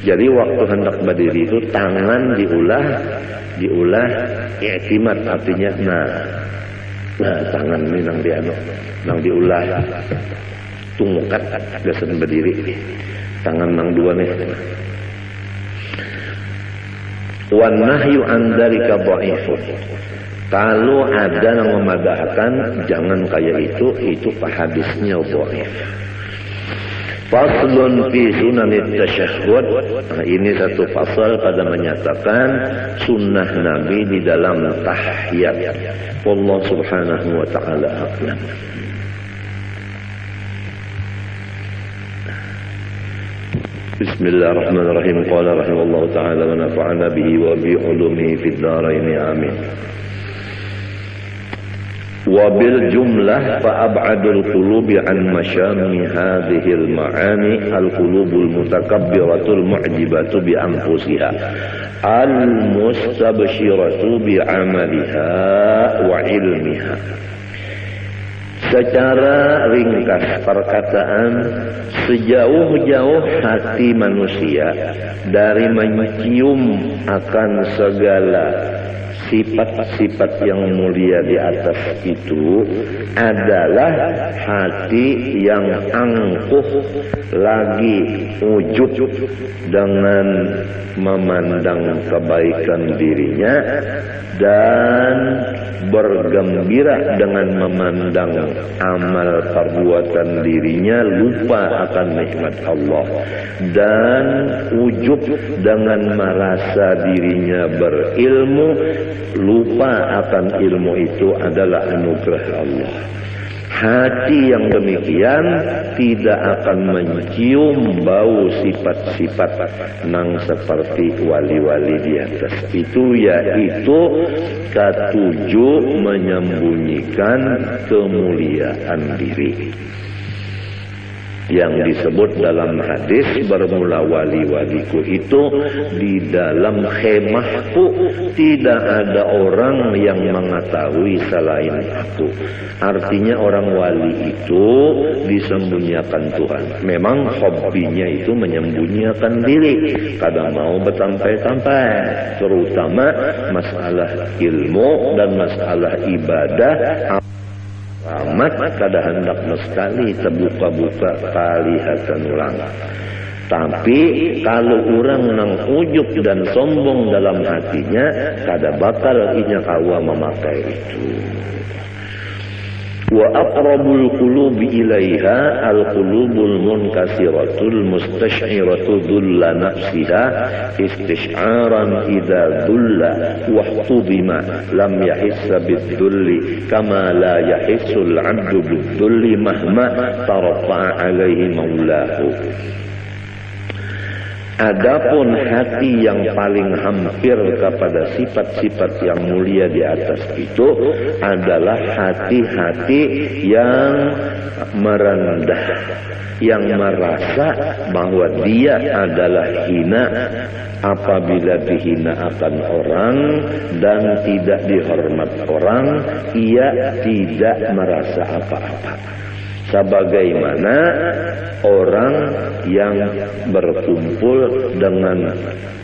Jadi waktu hendak berdiri itu tangan diulah i'timad, artinya nah tangan ini nang diulah tungkat gasan berdiri, tangan nang dua nih. Wan nahyu an dzalika dhaifun. Kalau ada yang memadahkan jangan kayak itu hadisnya dhaif. Faslun fi sunanit tasyahhud. Nah, ini satu pasal pada menyatakan sunnah Nabi di dalam tahiyat. Allah Subhanahu wa taala a'lam. Bismillahirrahmanirrahim. Qala rahimahullahu ta'ala wa nafa'ana bihi wa bi ulumihi fid dharain amin. Wa bil jumlah fa ab'adul qulubi an masyami hadhihi al ma'ani al qulubul mutakabbiratul mu'jibatu bi anfusiha al mustabshiratu bi 'amaliha wa ilmiha. Secara ringkas perkataan, sejauh-jauh hati manusia dari mencium akan segala sifat-sifat yang mulia di atas itu adalah hati yang angkuh lagi ujub dengan memandang kebaikan dirinya dan bergembira dengan memandang amal perbuatan dirinya, lupa akan nikmat Allah, dan ujub dengan merasa dirinya berilmu, lupa akan ilmu itu adalah anugerah Allah. Hati yang demikian tidak akan mencium bau sifat-sifat nang seperti wali-wali di atas itu, yaitu ketujuh menyembunyikan kemuliaan diri yang disebut dalam hadis, bermula wali-waliku itu di dalam khemahku tidak ada orang yang mengetahui selain aku. Artinya orang wali itu disembunyikan Tuhan. Memang hobinya itu menyembunyikan diri, kadang mau bertampai-tampai, terutama masalah ilmu dan masalah ibadah. Amat kada hendak sekali terbuka-buka kelihatan ulang. Tapi kalau orang nang ujub dan sombong dalam hatinya, kada bakal inya kawa memakai itu. Wa aqrabul qulubi ilaiha al-qulubul munkasiratul mustash'iratu dhulla nafsiha istish'aran idza dhulla wa hudima lam yahissa bidhulli kama la yahissul 'abdu bidhulli mahma tarafa'a alaihi maulahu. Adapun hati yang paling hampir kepada sifat-sifat yang mulia di atas itu adalah hati-hati yang merendah, yang merasa bahwa dia adalah hina apabila dihina akan orang dan tidak dihormat orang, ia tidak merasa apa-apa. Sebagaimana orang yang berkumpul dengan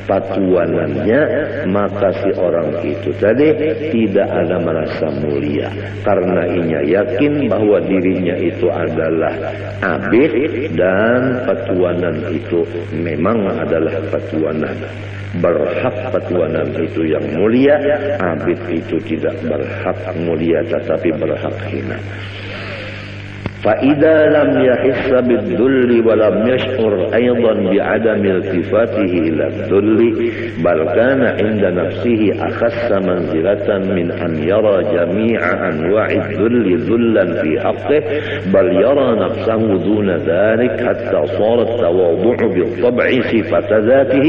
patuanannya, maka si orang itu tadi tidak ada merasa mulia, karena ia yakin bahwa dirinya itu adalah abid dan patuanan itu memang adalah patuanan. Berhak patuanan itu yang mulia, abid itu tidak berhak mulia tetapi berhak hina. فَإِذَا لَمْ يَحِسَّ بِالذُّلِّ وَلَمْ يَشْعُرْ أَيْضًا بِعَدَمِ الْتِفَاتِهِ إِلَى الذُّلِّ بَلْ كَانَ عِنْدَ نَفْسِهِ أَخَسَّ مَنْزِلَةً مِنْ أَنْ يَرَى جَمِيعَ أَنْوَاعِ الذُّلِّ ذُلًّا فِي حَقِّهِ بَلْ يَرَى نَفْسَهُ دُونَ ذَلِكَ حَتَّى صَارَ التَّوَاضُعُ بِالطَّبْعِ صِفَةَ ذَاتِهِ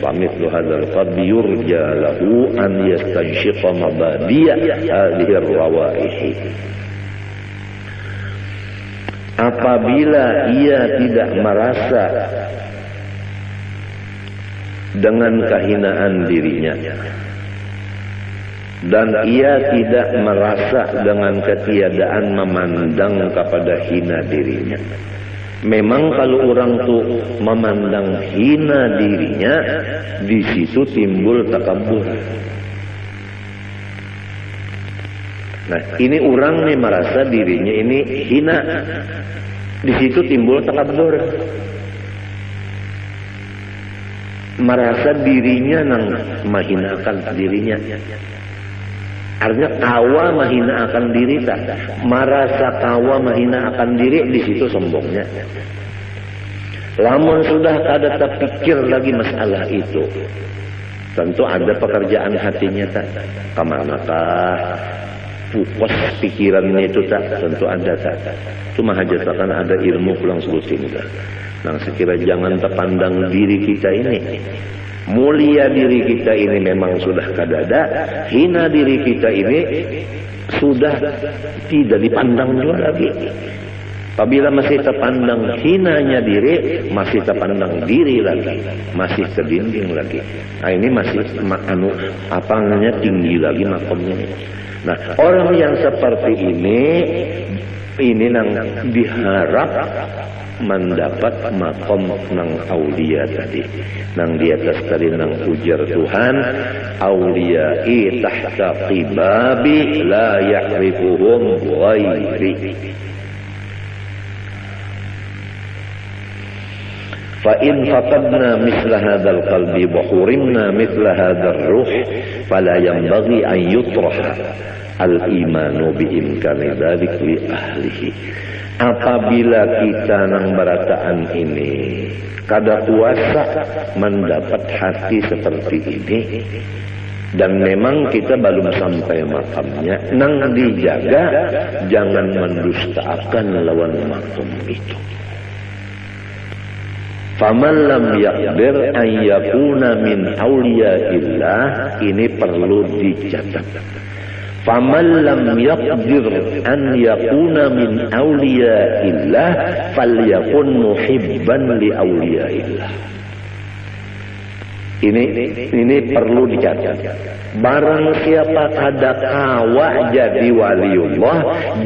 فَمِثْلُ هَذَا الْقَلْبِ يُرْجَى لَهُ أَنْ يَسْتَنشِقَ مَبَادِئَ هَذِهِ الرَّوَائِحِ. Apabila ia tidak merasa dengan kehinaan dirinya dan ia tidak merasa dengan ketiadaan memandang kepada hina dirinya. Memang kalau orang tuh memandang hina dirinya, di situ timbul takabur. Nah, ini orang nih merasa dirinya ini hina. Di situ timbul takabur. Merasa dirinya nang mahinakan dirinya. Artinya kawa mahinakan diri tak. Merasa kawa mahinakan diri, di situ sombongnya. Lamun sudah kada terpikir lagi masalah itu, tentu ada pekerjaan hatinya tak. Kemanakah pukos pikirannya itu tak, tentu ada tak. Cuma hajatakan ada ilmu pulang sebutin tak. Nah, sekira jangan terpandang diri kita ini. Mulia diri kita ini memang sudah kadada, hina diri kita ini sudah tidak dipandang juga lagi. Apabila masih terpandang hinanya diri, masih terpandang diri lagi, masih ke dinding lagi. Nah, ini masih apa namanya, tinggi lagi makamnya. Nah, orang yang seperti ini nang diharap mendapat makom nang aulia tadi, nang di atas tadi nang ujar Tuhan, auliyai tahta qibabi la ya'rifuhum ghairi. فإن فقدنا مثل هذا القلب وحرمنا مثل هذا الروح فلا ينبغي أن يطرح الإيمان بإمكان ذلك لأهله. Apabila kita nang berataan ini kada kuasa mendapat hati seperti ini, dan memang kita belum sampai makamnya, nang dijaga jangan mendustakan lawan makam itu. Faman lam yaqdir an yakuna min awliyaillah, ini perlu dicatat. Faman lam yaqdir an yakuna min awliyaillah falyakun muhibban li awliyaillah. Ini perlu dicatat. Barang siapa kada kawa jadi waliullah,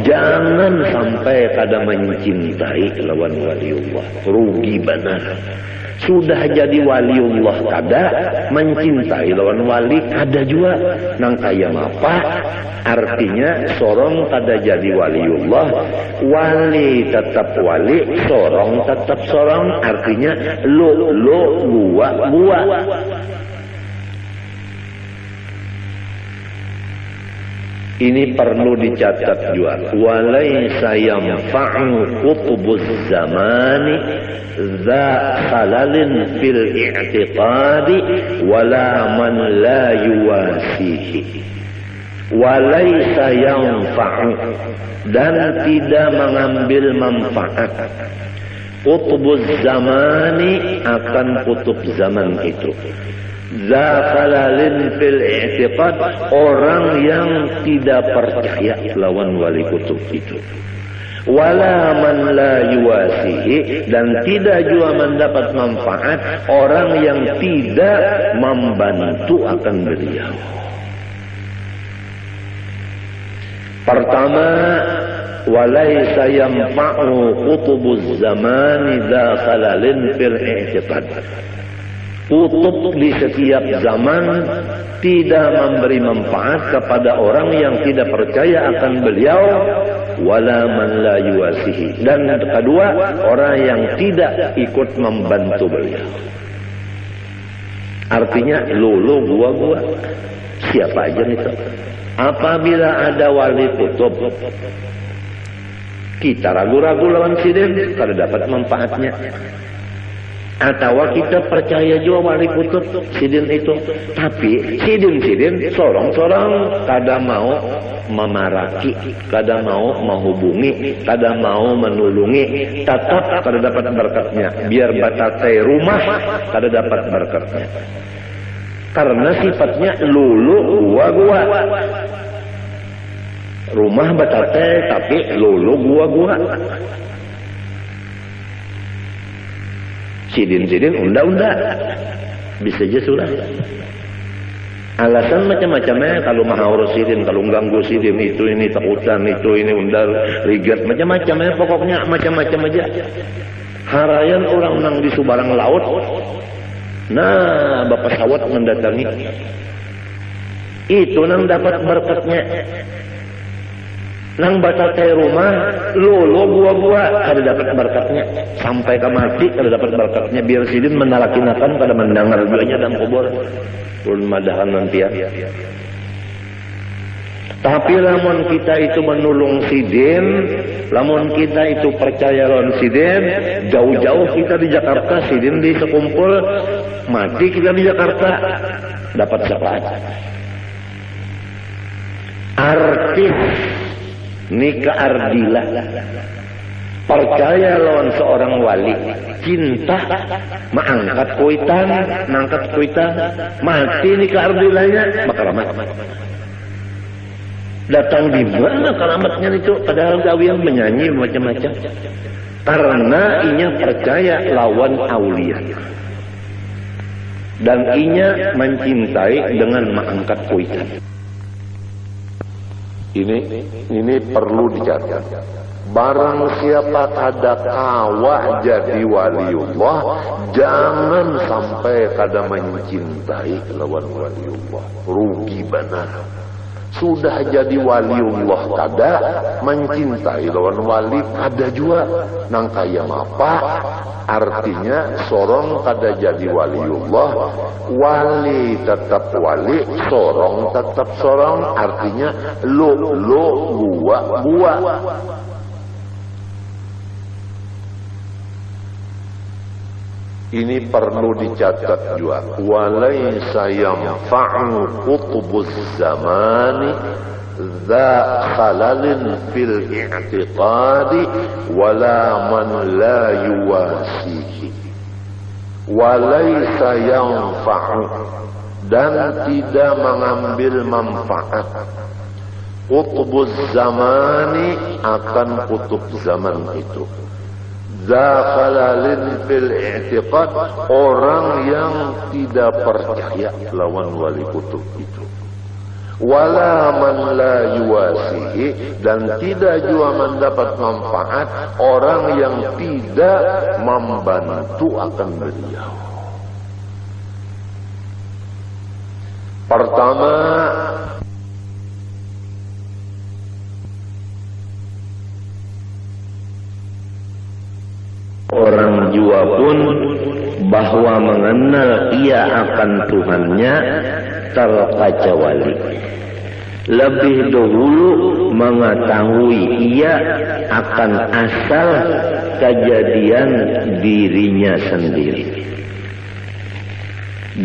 jangan sampai kada mencintai lawan waliullah. Rugi benar. Sudah jadi waliullah kada, mencintai lawan wali kada juga. Nang kaya apa? Artinya sorong kada jadi waliullah, wali tetap wali, sorong tetap sorong. Artinya lo gua. Ini perlu dicatat juga. Walaysa yanfa'u qutbuz zamani za khalalin fil i'tiqadi wala man la yuwasihi. Walaysa yanfa'u, dan tidak mengambil manfaat qutbuz zamani, akan kutub zaman itu. Zakhalalin fil i'tiqad, orang yang tidak percaya lawan wali kutub itu. Wala man la yuwasihi, dan tidak juga mendapat manfaat orang yang tidak membantu akan beliau. Pertama, walaysa yanfa'u qutubuz zamani zakhalalin fil i'tiqad. Kutub di setiap zaman tidak memberi manfaat kepada orang yang tidak percaya akan beliau, wala man la yuwasihi, dan kedua, orang yang tidak ikut membantu beliau. Artinya lulu gua siapa aja itu. Apabila ada wali kutub kita ragu-ragu lawan sidin, kada dapat manfaatnya. Atau kita percaya juga wali kutub sidin itu, tapi sidin sorong-sorong kada mau memaraki, kada mau menghubungi, kada mau menulungi, tetap kada dapat berkatnya. Biar batate rumah kada dapat berkatnya, karena sifatnya lulu gua. Rumah batate tapi lulu gua. Sidin unda bisa aja sudah. Alasan macam-macamnya, kalau maha urus sidin, kalau ganggu sidin itu, ini takutan itu, ini undal rigat, macam-macamnya, pokoknya macam-macam aja. Harayan orang nang di subarang laut, nah bapak sawat mendatangi, itu nang dapat berkatnya. Nang batal rumah, lolo gua ada dapat berkatnya. Sampai ke mati ada dapat berkatnya. Biar sidin menalakinakan pada mendengar duanya dan kubur. Ulun madahan nanti ya. Tapi lamun kita itu menulung sidin, lamun kita itu percaya lawan sidin, jauh-jauh kita di Jakarta, sidin di sekumpul, mati kita di Jakarta, dapat syafaat. Artis nikah ardilah, percaya lawan seorang wali, cinta, mengangkat kuitan, mati nikah ardilahnya, makaramat. Datang di mana karamatnya itu? Padahal gawian menyanyi macam-macam. Karena inya percaya lawan aulia, dan inya mencintai dengan mengangkat kuitan. Ini perlu dicatat. Barang siapa kada kawa jadi waliullah, jangan sampai kada mencintai lawan waliullah. Rugi benar. Sudah jadi waliullah kada, mencintai lawan wali kada juga. Nang kaya apa? Artinya sorong kada jadi waliullah, wali tetap wali, sorong tetap sorong. Artinya lo gua. Ini perlu dicatat juga. Walaysa yanfa'u qutbuz zamani za khalalin fil i'tiqadi wala man la yuwasihi. Walaysa yanfa'u, dan tidak mengambil manfaat qutbuz zamani, akan kutub zaman itu. Zakhalalin fil i'tiqad, orang yang tidak percaya lawan wali kutub itu. Wala man la yuwasihi, dan tidak juga mendapat manfaat orang yang tidak membantu akan beliau. Pertama, orang jua pun bahwa mengenal ia akan Tuhannya terkecuali. Lebih dahulu mengetahui ia akan asal kejadian dirinya sendiri.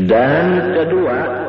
Dan kedua,